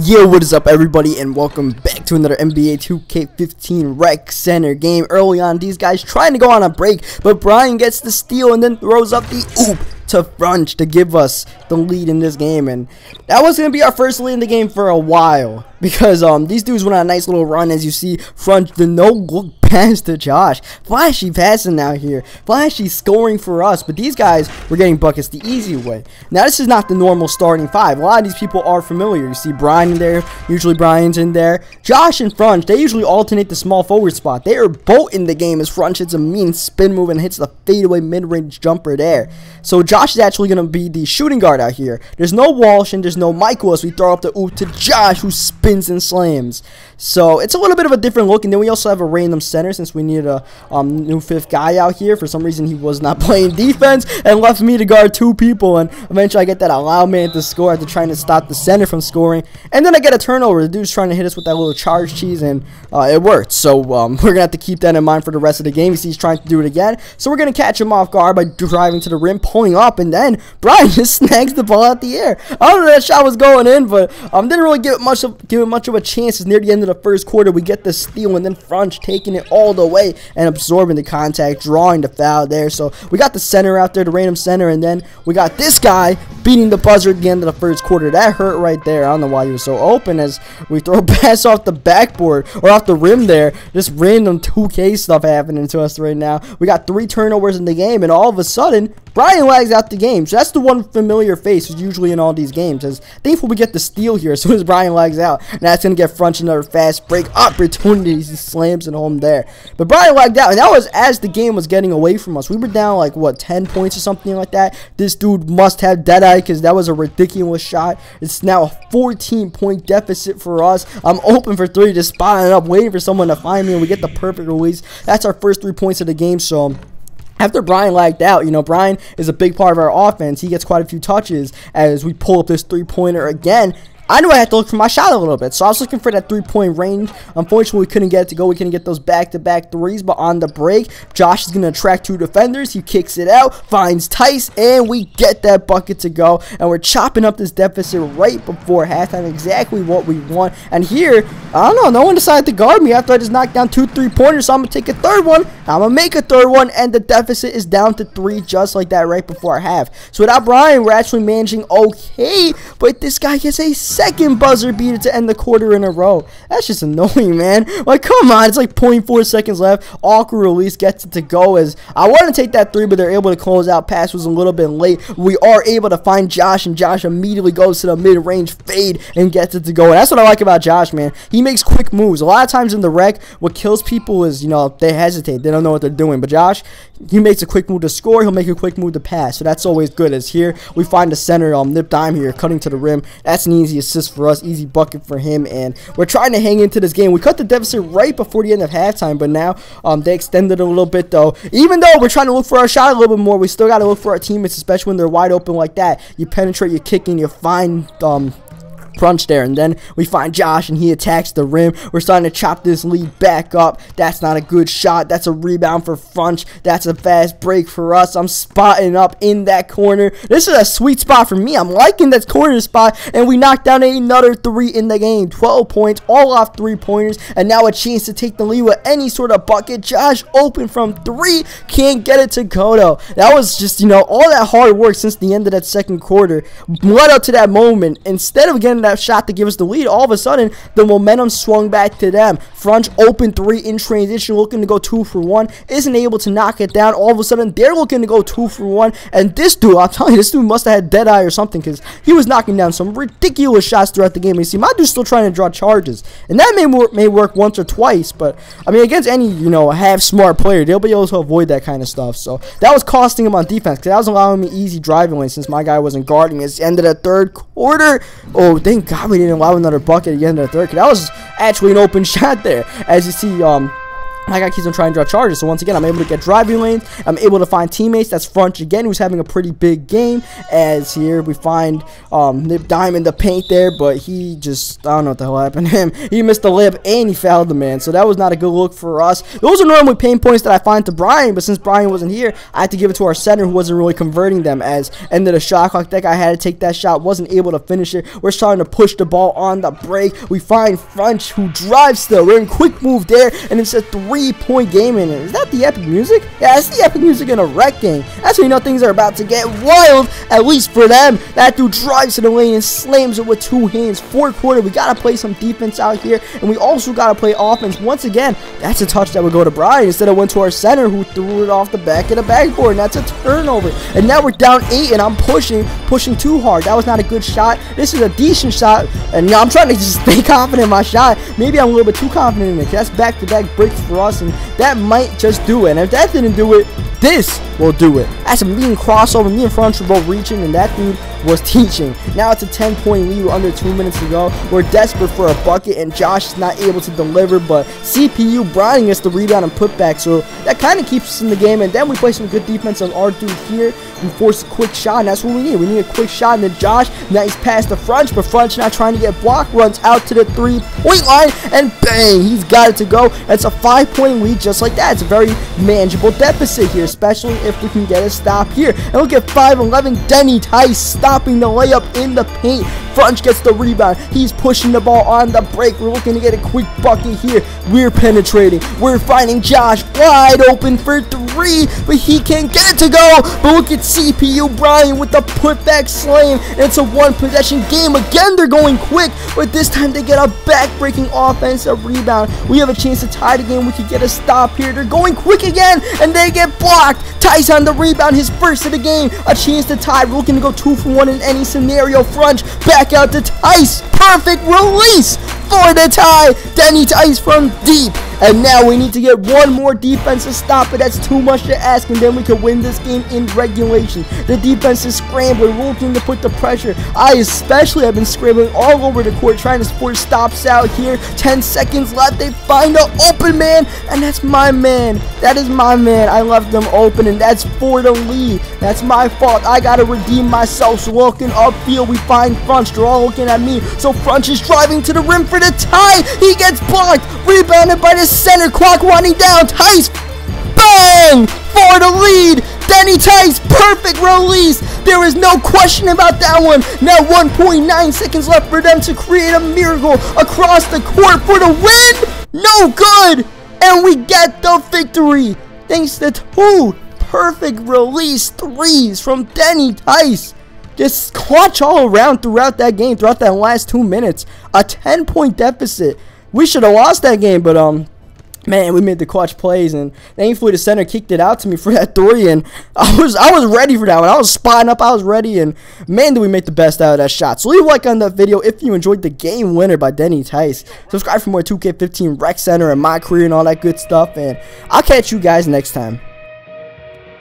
Yo, what is up everybody, and welcome back to another NBA 2K15 Rec Center game. Early on, these guys trying to go on a break, but Brian gets the steal and then throws up the oop to Frunch to give us the lead in this game. And that was going to be our first lead in the game for a while, because these dudes went on a nice little run. As you see, Frunch, the no-look pass to Josh. Flashy passing out here. Flashy scoring for us, but these guys were getting buckets the easy way. Now, this is not the normal starting five. A lot of these people are familiar. You see Brian in there. Usually Brian's in there. Josh and Frunch, they usually alternate the small forward spot. They are both in the game as Frunch hits a mean spin move and hits the fadeaway mid-range jumper there. So Josh is actually going to be the shooting guard out here. There's no Walsh and there's no Michael as we throw up the oop to Josh, who spins and slams. So it's a little bit of a different look. And then we also have a random center, since we needed a new fifth guy out here. For some reason, he was not playing defense and left me to guard two people. And eventually I get that allow man to score after trying to stop the center from scoring. And then I get a turnover. The dude's trying to hit us with that little charge cheese, and it worked. So we're going to have to keep that in mind for the rest of the game. You see he's trying to do it again. So we're going to catch him off guard by driving to the rim, pulling up, and then Brian just snags the ball out the air. I don't know if that shot was going in, but didn't really give it much of a chance. It's near the end of the first quarter. We get the steal, and then Frunch taking it all the way and absorbing the contact, drawing the foul there. So we got the center out there, the random center, and then we got this guy beating the buzzer at the end of the first quarter. That hurt right there. I don't know why he was so open, as we throw a pass off the backboard or off the rim there. Just random 2K stuff happening to us right now. We got 3 turnovers in the game, and all of a sudden Brian lags out the game. So that's the one familiar face who's usually in all these games. As thankfully we get the steal here as soon as Brian lags out. And that's going to get Frunch another fast break opportunity. He slams it home there. But Brian lagged out, and that was as the game was getting away from us. We were down like, what, 10 points or something like that. This dude must have dead-eye, because that was a ridiculous shot. It's now a 14-point deficit for us. I'm open for 3, just spotting up, waiting for someone to find me, and we get the perfect release. That's our first 3 points of the game. So after Brian lagged out, Brian is a big part of our offense. He gets quite a few touches as we pull up this 3-pointer again. I knew I had to look for my shot a little bit, so I was looking for that 3-point range. Unfortunately, we couldn't get it to go. We couldn't get those back-to-back threes, but on the break, Josh is going to attract 2 defenders. He kicks it out, finds Tice, and we get that bucket to go. And we're chopping up this deficit right before halftime, exactly what we want. And here, I don't know, no one decided to guard me after I just knocked down 2 3-pointers, so I'm going to take a third one. I'm going to make a third one, and the deficit is down to 3 just like that right before half. So without Brian, we're actually managing okay, but this guy gets a second buzzer beater to end the quarter in a row. That's just annoying, man. Like, come on. It's like 0.4 seconds left. Awkward release gets it to go, as I want to take that 3, but they're able to close out. Pass was a little bit late. We are able to find Josh, and Josh immediately goes to the mid-range fade and gets it to go. And that's what I like about Josh, man. He makes quick moves. A lot of times in the rec, what kills people is, they hesitate. They don't know what they're doing. But Josh, he makes a quick move to score. He'll make a quick move to pass. So that's always good. As here, we find the center, Nip Dime here, cutting to the rim. That's an easy assist for us, easy bucket for him, and we're trying to hang into this game. We cut the deficit right before the end of halftime, but now they extended it a little bit, though. Even though we're trying to look for our shot a little bit more, we still got to look for our teammates, especially when they're wide open like that. You penetrate, you kick, and you find Frunch there, and then we find Josh, and he attacks the rim. We're starting to chop this lead back up. That's not a good shot. That's a rebound for Frunch. That's a fast break for us. I'm spotting up in that corner. This is a sweet spot for me. I'm liking that corner spot, and we knocked down another 3 in the game. 12 points, all off 3-pointers, and now a chance to take the lead with any sort of bucket. Josh open from 3, can't get it to go, though. That was just, all that hard work since the end of that second quarter led up to that moment. Instead of getting that shot to give us the lead, all of a sudden the momentum swung back to them. Frunch open 3 in transition, looking to go 2 for 1, isn't able to knock it down. All of a sudden they're looking to go 2 for 1, and this dude, I'm telling you, this dude must have had dead eye or something, because he was knocking down some ridiculous shots throughout the game. You see, my dude's still trying to draw charges, and that may work once or twice, but I mean, against any half smart player, they'll be able to avoid that kind of stuff. So that was costing him on defense, because that was allowing me easy driving lanes since my guy wasn't guarding me. It's the end of the third quarter. Oh, thank God we didn't allow another bucket at the end of the third, because that was actually an open shot there. As you see, My guy keeps on trying to draw charges, so once again, I'm able to get driving lanes. I'm able to find teammates. That's Frunch again, who's having a pretty big game. As here we find Nip Dime in the paint there, but he just, I don't know what the hell happened to him. He missed the layup and he fouled the man, so that was not a good look for us. Those are normally pain points that I find to Brian, but since Brian wasn't here, I had to give it to our center, who wasn't really converting them. As ended a shot clock, that guy had to take that shot, wasn't able to finish it. We're starting to push the ball on the break. We find Frunch, who drives still. We're in quick move there, and it's a 3-point game in it. Is that the epic music? Yeah, it's the epic music in a rec game. That's when you know things are about to get wild, at least for them. That dude drives to the lane and slams it with 2 hands. Fourth quarter, we got to play some defense out here, and we also got to play offense. Once again, that's a touch that would go to Brian instead of went to our center, who threw it off the back of the backboard, and that's a turnover. And now we're down 8, and I'm pushing too hard. That was not a good shot. This is a decent shot, and I'm trying to just stay confident in my shot. Maybe I'm a little bit too confident in it. That's back-to-back breaks for us, and that might just do it. And if that didn't do it, this will do it. That's a mean crossover. Me and Frunch were both reaching, and that dude was teaching. Now it's a 10-point lead with under 2 minutes to go. We're desperate for a bucket, and Josh is not able to deliver, but CPU Brian gets the rebound and putback, so that kind of keeps us in the game. And then we play some good defense on our dude here. We force a quick shot, and that's what we need. We need a quick shot, and then Josh, nice pass to Frunch, but Frunch not trying to get blocked, runs out to the 3-point line, and bang, he's got it to go. That's a 5-point lead just like that. It's a very manageable deficit here, especially if we can get a stop here. And look at 5'11" Denny Tice stopping the layup in the paint. Frunch gets the rebound. He's pushing the ball on the break. We're looking to get a quick bucket here. We're penetrating. We're finding Josh wide open for 3, but he can't get it to go. But look at CPU Brian with the putback slam. It's a 1-possession game. Again, they're going quick, but this time they get a back-breaking offensive rebound. We have a chance to tie the game. We could get a stop here. They're going quick again, and they get blocked. Tice on the rebound, his first of the game. A chance to tie. We're looking to go 2 for 1 in any scenario. Frunch back out to Tice. Perfect release for the tie. Denny Tice from deep. And now we need to get one more defense to stop it. That's too much to ask, and then we can win this game in regulation. The defense is scrambling. We're looking to put the pressure. I especially have been scrambling all over the court, trying to force stops out here. 10 seconds left. They find an open man, and that's my man. That is my man. I left them open, and that's for the lead. That's my fault. I got to redeem myself. So looking upfield, we find Frunch. They're all looking at me. So Frunch is driving to the rim for the tie. He gets blocked. Rebounded by the center. Clock winding down. Tice, bang, for the lead. Denny Tice, perfect release. There is no question about that one. Now 1.9 seconds left for them to create a miracle across the court for the win. No good. And we get the victory thanks to 2 perfect release 3s from Denny Tice. Just clutch all around throughout that game, throughout that last 2 minutes. A 10-point deficit. We should have lost that game, but man, we made the clutch plays, and thankfully the center kicked it out to me for that 3, and I was ready for that one. I was spotting up, I was ready, and man, did we make the best out of that shot. So leave a like on that video if you enjoyed the game winner by Denny Tice. Subscribe for more 2K15 Rec Center and my career and all that good stuff, and I'll catch you guys next time.